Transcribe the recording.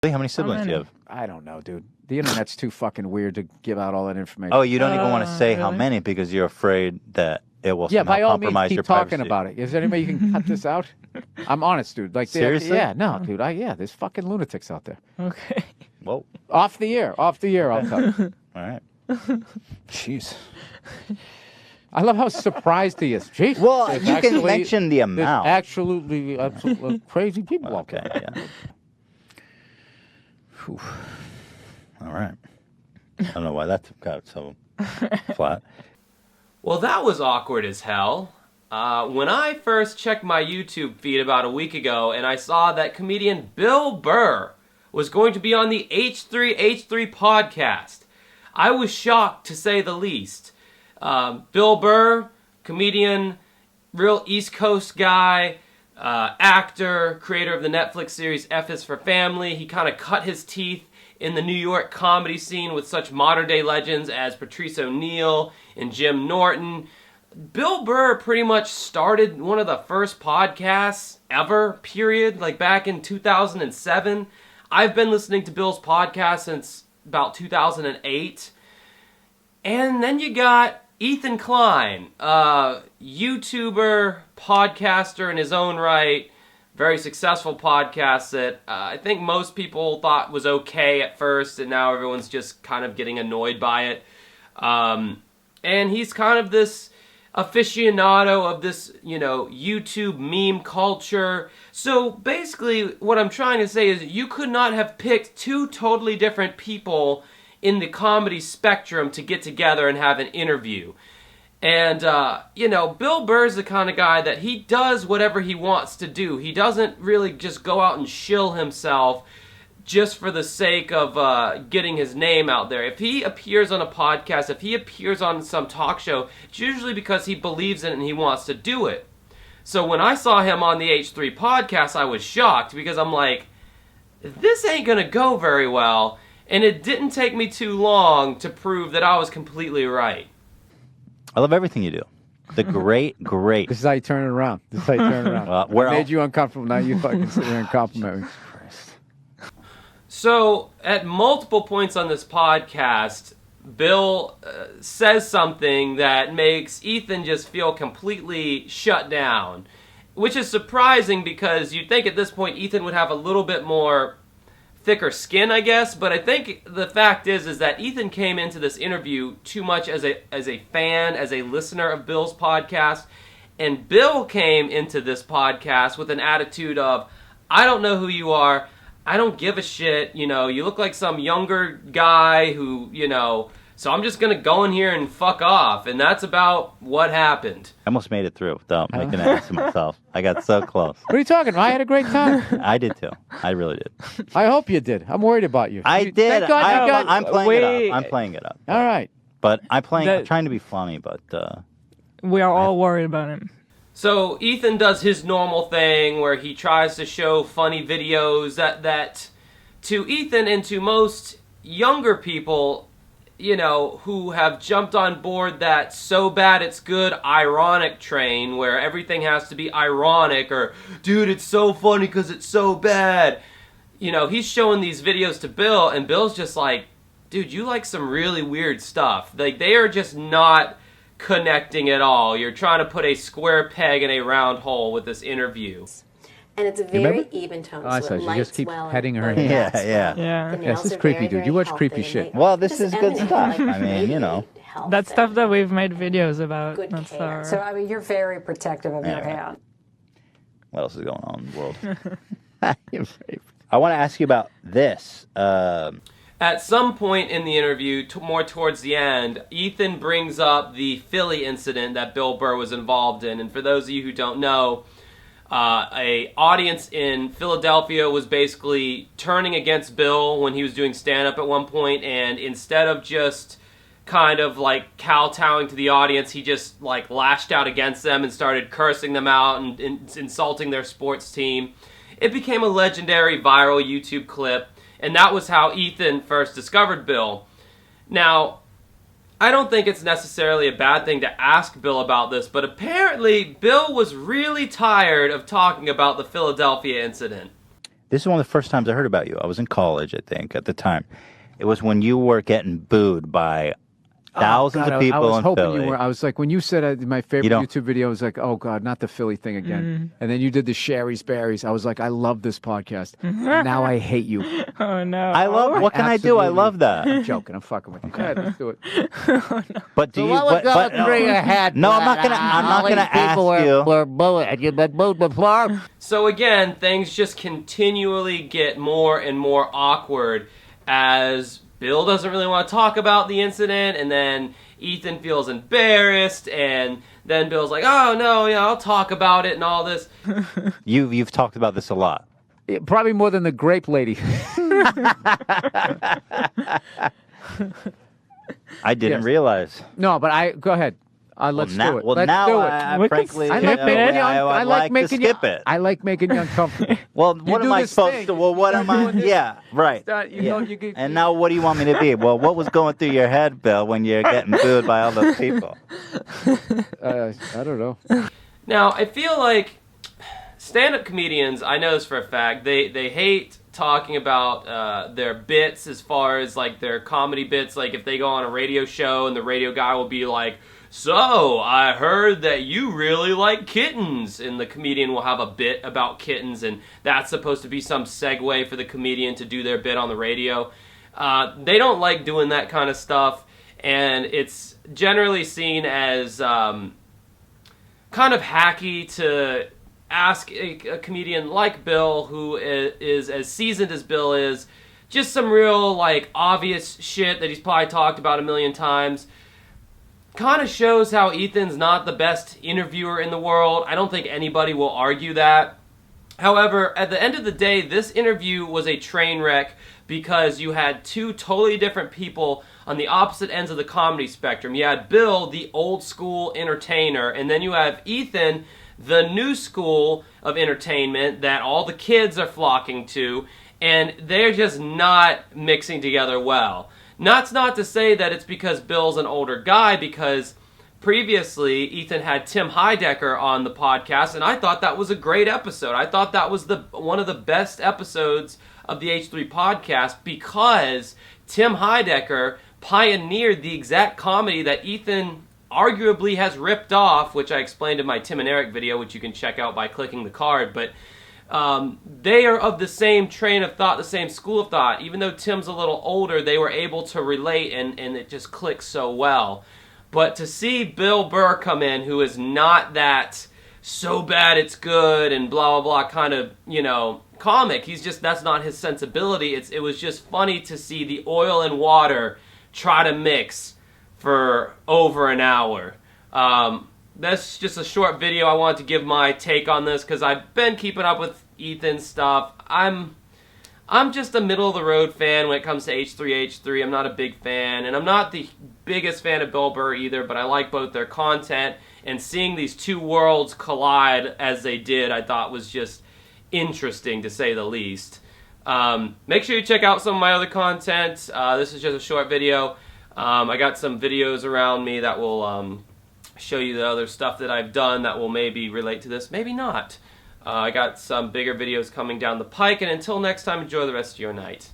How many siblings do you have? I don't know, dude. The internet's too fucking weird to give out all that information. Oh, you don't even want to say how many because you're afraid that it will somehow by all means, compromise keep your talking privacy. about it. Is there any way you can cut this out? I'm honest, dude. Like, seriously? Yeah, no, dude. There's fucking lunatics out there. Okay. Whoa. Off the air, I'll tell you. All right. Jeez. I love how surprised he is. Jeez. Well, you can mention the amount. Absolutely crazy people out Okay, there. yeah. Whew. All right. I don't know why that got so flat. Well, that was awkward as hell. When I first checked my YouTube feed about a week ago and I saw that comedian Bill Burr was going to be on the H3h3 podcast, I was shocked to say the least. Bill Burr, comedian, real East Coast guy, actor, creator of the Netflix series F is for Family. He kind of cut his teeth in the New York comedy scene with such modern-day legends as Patrice O'Neal and Jim Norton. Bill Burr pretty much started one of the first podcasts ever, period, like back in 2007. I've been listening to Bill's podcast since about 2008. And then you got Ethan Klein, YouTuber, podcaster in his own right, very successful podcast that I think most people thought was okay at first, and now everyone's just kind of getting annoyed by it. And he's kind of this aficionado of this, YouTube meme culture. So basically what I'm trying to say is you could not have picked two totally different people in the comedy spectrum to get together and have an interview. And, Bill Burr's the kind of guy that he does whatever he wants to do. He doesn't really just go out and shill himself just for the sake of getting his name out there. If he appears on a podcast, if he appears on some talk show, it's usually because he believes in it and he wants to do it. So when I saw him on the H3 podcast, I was shocked because I'm like, this ain't gonna go very well. And it didn't take me too long to prove that I was completely right. I love everything you do. The great. This is how you turn it around. I made you uncomfortable. Now you fucking sit here and compliment me. So, at multiple points on this podcast, Bill says something that makes Ethan just feel completely shut down, which is surprising because you'd think at this point Ethan would have a little bit more thicker skin, I guess, but I think the fact is that Ethan came into this interview too much as a fan, as a listener of Bill's podcast, and Bill came into this podcast with an attitude of, I don't know who you are, I don't give a shit, you look like some younger guy who, so I'm just going to go in here and fuck off, and that's about what happened. I almost made it through without making an ass of myself. I got so close. What are you talking about? I had a great time. I did too. I really did. I hope you did. I'm worried about you. I did. Thank God you got... I'm playing it up. I'm playing it up. All right. But I'm trying to be funny, but... we are all worried about him. So Ethan does his normal thing where he tries to show funny videos that to Ethan and to most younger people, who have jumped on board that so bad it's good ironic train where everything has to be ironic or, dude, it's so funny because it's so bad. He's showing these videos to Bill and Bill's just like, dude, you like some really weird stuff. Like, they are just not connecting at all. You're trying to put a square peg in a round hole with this interview. And it's a very even tone. Oh, so she just keeps petting her hand. Yeah. This is creepy, dude. You watch creepy shit. Well, this is good stuff. I mean, That's stuff that we've made videos about. Good That's care. our... So, you're very protective of your hand. What else is going on in the world? I want to ask you about this. At some point in the interview, more towards the end, Ethan brings up the Philly incident that Bill Burr was involved in. And for those of you who don't know, a audience in Philadelphia was basically turning against Bill when he was doing stand-up at one point, and instead of just kind of like kowtowing to the audience, he just like lashed out against them and started cursing them out and insulting their sports team. It became a legendary viral YouTube clip. And that was how Ethan first discovered Bill. Now, I don't think it's necessarily a bad thing to ask Bill about this, but apparently Bill was really tired of talking about the Philadelphia incident. This is one of the first times I heard about you. I was in college, I think, at the time. It was when you were getting booed by thousands of people I was in hoping Philly. you were. I was like, when you said my favorite YouTube video, I was like, oh God, not the Philly thing again. And then you did the Sherry's Berries. I was like, I love this podcast. Now I hate you. Oh no! I love. What can I do? I love that. I'm joking. I'm fucking with you. Go ahead, let's do it. But do So you? what was But going through your head? No, I'm not gonna. I'm not gonna ask you. Were booed. Had you been booed before? So again, things just continually get more and more awkward as Bill doesn't really want to talk about the incident, and then Ethan feels embarrassed, and then Bill's like, oh no, yeah, I'll talk about it and all this. You've talked about this a lot. Probably more than the grape lady. I didn't realize. No, but go ahead. Let's do it. Well, Let's now do it. I frankly, I like making you. I like to skip it. I like making you uncomfortable. Well, what am I supposed to? Well, what am I? Yeah, right. And now, what do you want me to be? Well, what was going through your head, Bill, when you're getting booed by all those people? I don't know. Now, I feel like stand-up comedians, I know this for a fact, they hate talking about their bits as far as like their comedy bits. Like if they go on a radio show and the radio guy will be like, so I heard that you really like kittens, and the comedian will have a bit about kittens, and that's supposed to be some segue for the comedian to do their bit on the radio. They don't like doing that kind of stuff, and it's generally seen as kind of hacky to ask a comedian like Bill, who is as seasoned as Bill is, just some real like obvious shit that he's probably talked about a million times. Kind of shows how Ethan's not the best interviewer in the world. I don't think anybody will argue that. However, at the end of the day, this interview was a train wreck because you had two totally different people on the opposite ends of the comedy spectrum. You had Bill, the old school entertainer, and then you have Ethan, the new school of entertainment that all the kids are flocking to, and they're just not mixing together well. That's not to say that it's because Bill's an older guy, because previously Ethan had Tim Heidecker on the podcast, and I thought that was a great episode. I thought that was one of the best episodes of the H3 podcast because Tim Heidecker pioneered the exact comedy that Ethan arguably has ripped off, which I explained in my Tim and Eric video, which you can check out by clicking the card. But they are of the same train of thought, the same school of thought. Even though Tim's a little older, they were able to relate, and it just clicks so well. But to see Bill Burr come in, who is not that so bad it's good and blah, blah, blah kind of, comic. That's not his sensibility. It was just funny to see the oil and water try to mix for over an hour. That's just a short video. I wanted to give my take on this because I've been keeping up with Ethan's stuff. I'm just a middle-of-the-road fan when it comes to h3h3. I'm not a big fan, and I'm not the biggest fan of Bill Burr either, but I like both their content, and seeing these two worlds collide as they did, I thought was just interesting, to say the least. Make sure you check out some of my other content. This is just a short video. I got some videos around me that will show you the other stuff that I've done that will maybe relate to this, maybe not. I got some bigger videos coming down the pike, and until next time, enjoy the rest of your night.